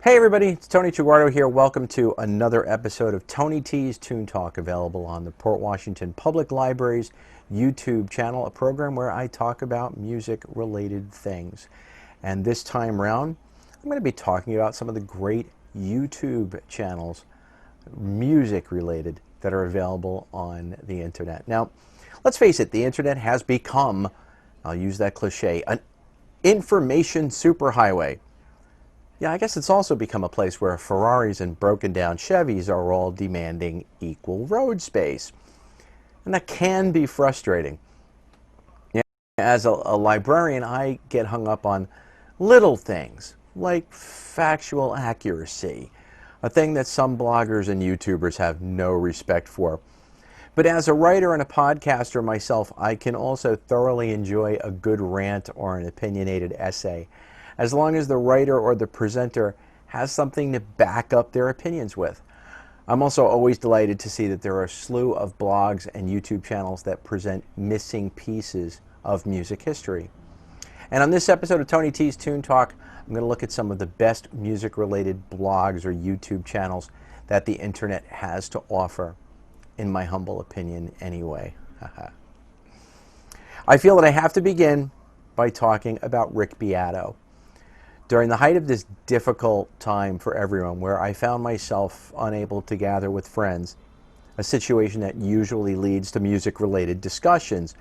Hey everybody, it's Tony Traguardo here. Welcome to another episode of Tony T's Toon Talk, available on the Port Washington Public Library's YouTube channel, a program where I talk about music-related things. And this time round, I'm going to be talking about some of the great YouTube channels, music-related, that are available on the internet. Now, let's face it, the internet has become, I'll use that cliche, an information superhighway. Yeah, I guess it's also become a place where Ferraris and broken down Chevys are all demanding equal road space. And that can be frustrating. Yeah, as a librarian, I get hung up on little things like factual accuracy, a thing that some bloggers and YouTubers have no respect for. But as a writer and a podcaster myself, I can also thoroughly enjoy a good rant or an opinionated essay, as long as the writer or the presenter has something to back up their opinions with. I'm also always delighted to see that there are a slew of blogs and YouTube channels that present missing pieces of music history. And on this episode of Tony T's Toon Talk, I'm going to look at some of the best music-related blogs or YouTube channels that the internet has to offer, in my humble opinion anyway. I feel that I have to begin by talking about Rick Beato. During the height of this difficult time for everyone, where I found myself unable to gather with friends, a situation that usually leads to music-related discussions,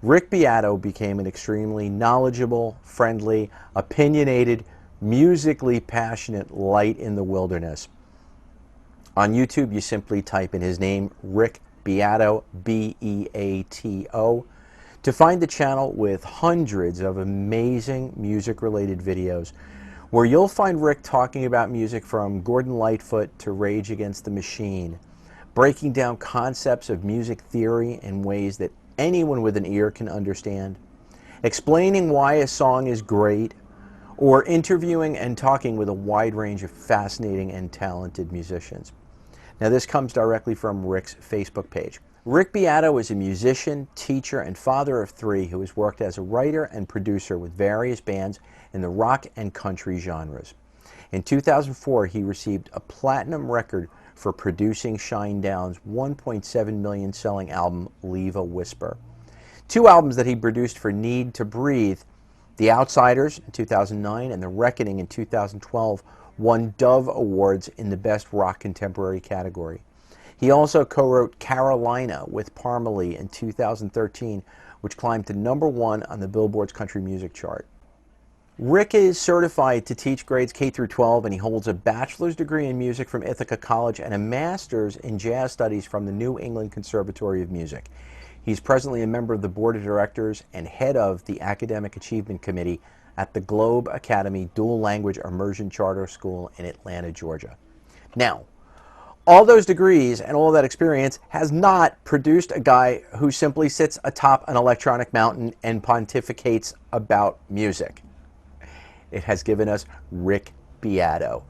Rick Beato became an extremely knowledgeable, friendly, opinionated, musically passionate light in the wilderness. On YouTube, you simply type in his name, Rick Beato, B-E-A-T-O, to find the channel with hundreds of amazing music-related videos where you'll find Rick talking about music from Gordon Lightfoot to Rage Against the Machine, breaking down concepts of music theory in ways that anyone with an ear can understand, explaining why a song is great, or interviewing and talking with a wide range of fascinating and talented musicians. Now, this comes directly from Rick's Facebook page. Rick Beato is a musician, teacher, and father of three who has worked as a writer and producer with various bands in the rock and country genres. In 2004, he received a platinum record for producing Shinedown's 1.7 million selling album, Leave a Whisper. Two albums that he produced for Need to Breathe, The Outsiders in 2009 and The Reckoning in 2012, won Dove Awards in the Best Rock Contemporary category. He also co-wrote Carolina with Parmalee in 2013, which climbed to #1 on the Billboard's country music chart. Rick is certified to teach grades K through 12, and he holds a bachelor's degree in music from Ithaca College and a master's in jazz studies from the New England Conservatory of Music. He's presently a member of the board of directors and head of the Academic Achievement Committee at the Globe Academy Dual Language Immersion Charter School in Atlanta, Georgia. Now, all those degrees and all that experience has not produced a guy who simply sits atop an electronic mountain and pontificates about music. It has given us Rick Beato,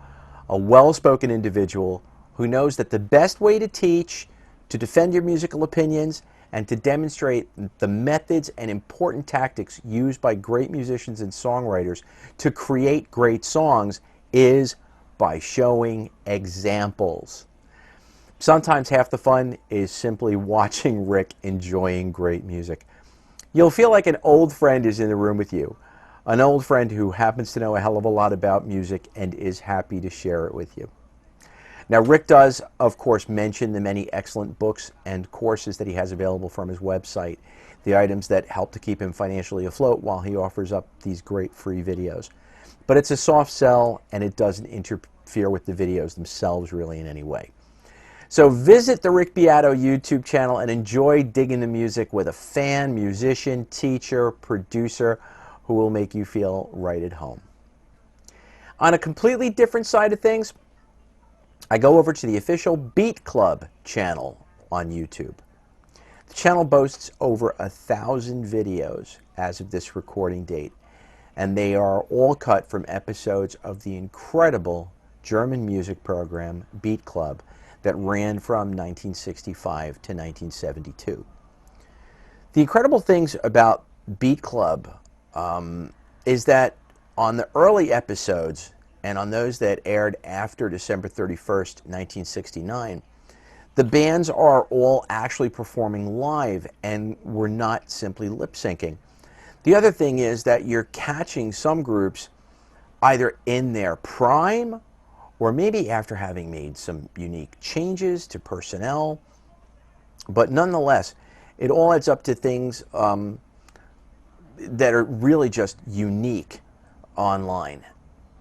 a well-spoken individual who knows that the best way to teach, to defend your musical opinions, and to demonstrate the methods and important tactics used by great musicians and songwriters to create great songs is by showing examples. Sometimes half the fun is simply watching Rick enjoying great music. You'll feel like an old friend is in the room with you, an old friend who happens to know a hell of a lot about music and is happy to share it with you. Now, Rick does, of course, mention the many excellent books and courses that he has available from his website, the items that help to keep him financially afloat while he offers up these great free videos. But it's a soft sell, and it doesn't interfere with the videos themselves really in any way. So visit the Rick Beato YouTube channel and enjoy digging the music with a fan, musician, teacher, producer who will make you feel right at home. On a completely different side of things, I go over to the official Beat Club channel on YouTube. The channel boasts over 1,000 videos as of this recording date, and they are all cut from episodes of the incredible German music program Beat Club that ran from 1965 to 1972. The incredible things about Beat Club is that on the early episodes, and on those that aired after December 31st, 1969, the bands are all actually performing live and were not simply lip syncing. The other thing is that you're catching some groups either in their prime or maybe after having made some unique changes to personnel. But nonetheless, it all adds up to things that are really just unique online.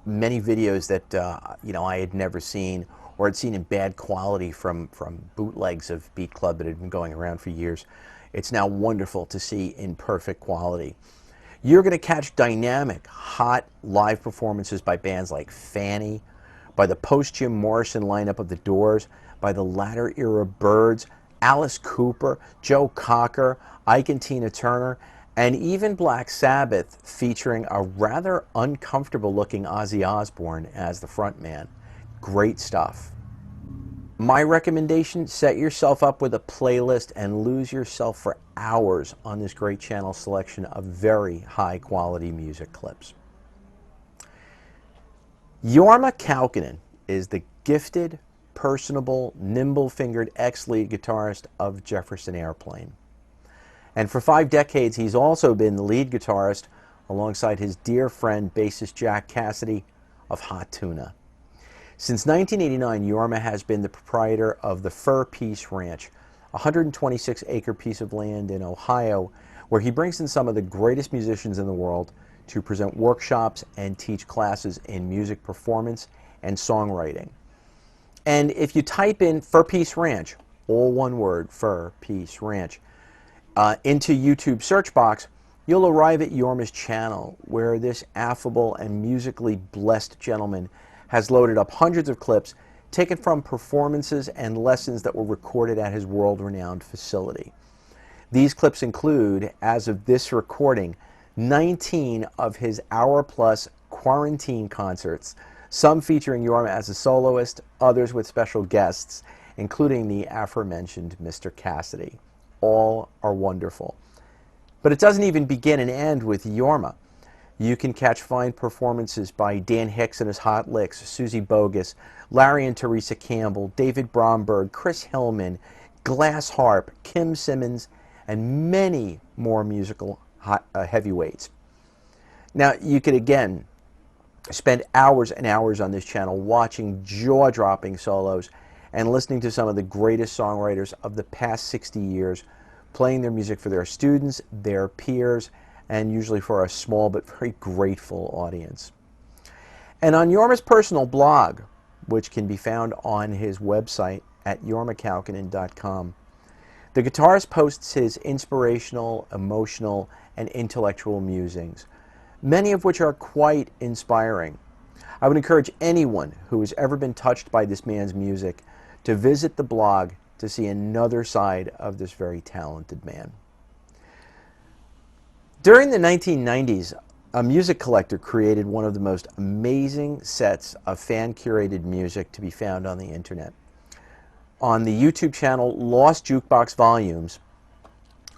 Many videos that I had never seen or had seen in bad quality from bootlegs of Beat Club that had been going around for years. It's now wonderful to see in perfect quality. You're going to catch dynamic, hot live performances by bands like Fanny, by the post-Jim Morrison lineup of The Doors, by the latter era Byrds, Alice Cooper, Joe Cocker, Ike and Tina Turner, and even Black Sabbath, featuring a rather uncomfortable looking Ozzy Osbourne as the frontman. Great stuff. My recommendation, set yourself up with a playlist and lose yourself for hours on this great channel selection of very high quality music clips. Jorma Kaukonen is the gifted, personable, nimble-fingered ex-lead guitarist of Jefferson Airplane. And for 5 decades, he's also been the lead guitarist alongside his dear friend, bassist Jack Cassidy of Hot Tuna. Since 1989, Jorma has been the proprietor of the Fur Peace Ranch, a 126-acre piece of land in Ohio, where he brings in some of the greatest musicians in the world to present workshops and teach classes in music performance and songwriting. And if you type in Fur Peace Ranch, all one word, Fur Peace Ranch, into YouTube search box, you'll arrive at Jorma's channel, where this affable and musically blessed gentleman has loaded up hundreds of clips taken from performances and lessons that were recorded at his world-renowned facility. These clips include, as of this recording, 19 of his hour-plus quarantine concerts, some featuring Jorma as a soloist, others with special guests, including the aforementioned Mr. Cassidy. All are wonderful. But it doesn't even begin and end with Jorma. You can catch fine performances by Dan Hicks and his Hot Licks, Susie Bogus, Larry and Teresa Campbell, David Bromberg, Chris Hillman, Glass Harp, Kim Simmons, and many more musical heavyweights. Now, you could again spend hours and hours on this channel watching jaw-dropping solos and listening to some of the greatest songwriters of the past 60 years playing their music for their students, their peers, and usually for a small but very grateful audience. And on Jorma's personal blog, which can be found on his website at jormakaukonen.com, the guitarist posts his inspirational, emotional, and intellectual musings, many of which are quite inspiring. I would encourage anyone who has ever been touched by this man's music to visit the blog to see another side of this very talented man. During the 1990s, a music collector created one of the most amazing sets of fan-curated music to be found on the internet. On the YouTube channel Lost Jukebox Volumes,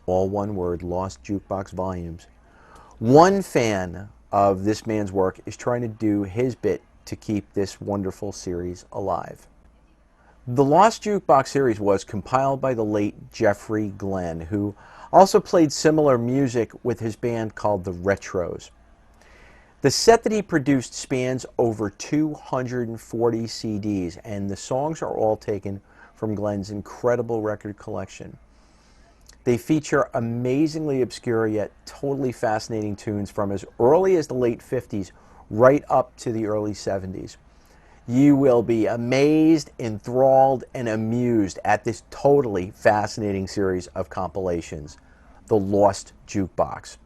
all one word, Lost Jukebox Volumes, one fan of this man's work is trying to do his bit to keep this wonderful series alive. The Lost Jukebox series was compiled by the late Jeffrey Glenn, who also played similar music with his band called the Retros. The set that he produced spans over 240 CDs, and the songs are all taken from Glenn's incredible record collection. They feature amazingly obscure yet totally fascinating tunes from as early as the late 50s right up to the early 70s. You will be amazed, enthralled, and amused at this totally fascinating series of compilations, The Lost Jukebox.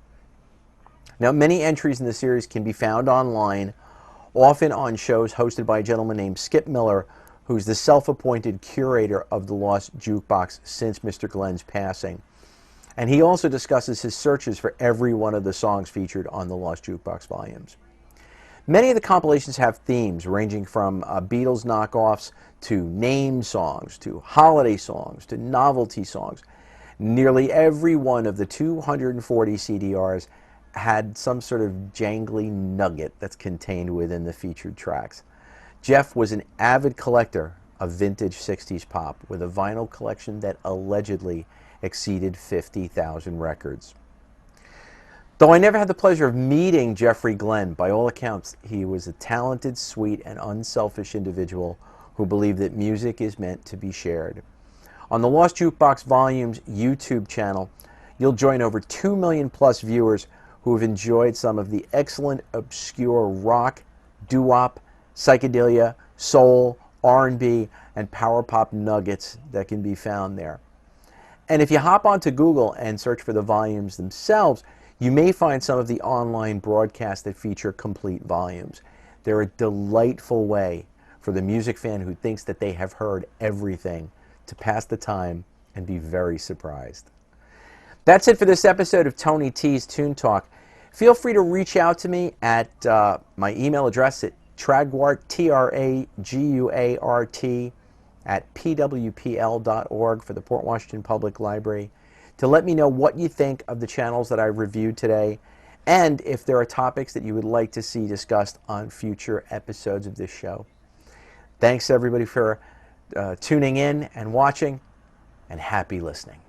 Now, many entries in the series can be found online, often on shows hosted by a gentleman named Skip Miller, who's the self-appointed curator of The Lost Jukebox since Mr. Glenn's passing. And he also discusses his searches for every one of the songs featured on the Lost Jukebox volumes. Many of the compilations have themes ranging from Beatles knockoffs to name songs, to holiday songs, to novelty songs. Nearly every one of the 240 CDRs had some sort of jangly nugget that's contained within the featured tracks. Jeff was an avid collector of vintage 60s pop with a vinyl collection that allegedly exceeded 50,000 records. Though I never had the pleasure of meeting Jeffrey Glenn, by all accounts, he was a talented, sweet, and unselfish individual who believed that music is meant to be shared. On the Lost Jukebox Volumes YouTube channel, you'll join over 2 million plus viewers who have enjoyed some of the excellent, obscure rock, doo-wop, psychedelia, soul, R&B, and power pop nuggets that can be found there. And if you hop onto Google and search for the volumes themselves, you may find some of the online broadcasts that feature complete volumes. They're a delightful way for the music fan who thinks that they have heard everything to pass the time and be very surprised. That's it for this episode of Tony T's Tune Talk. Feel free to reach out to me at my email address at Traguart, Traguart, at pwpl.org for the Port Washington Public Library, to let me know what you think of the channels that I've reviewed today, and if there are topics that you would like to see discussed on future episodes of this show. Thanks everybody for tuning in and watching, and happy listening.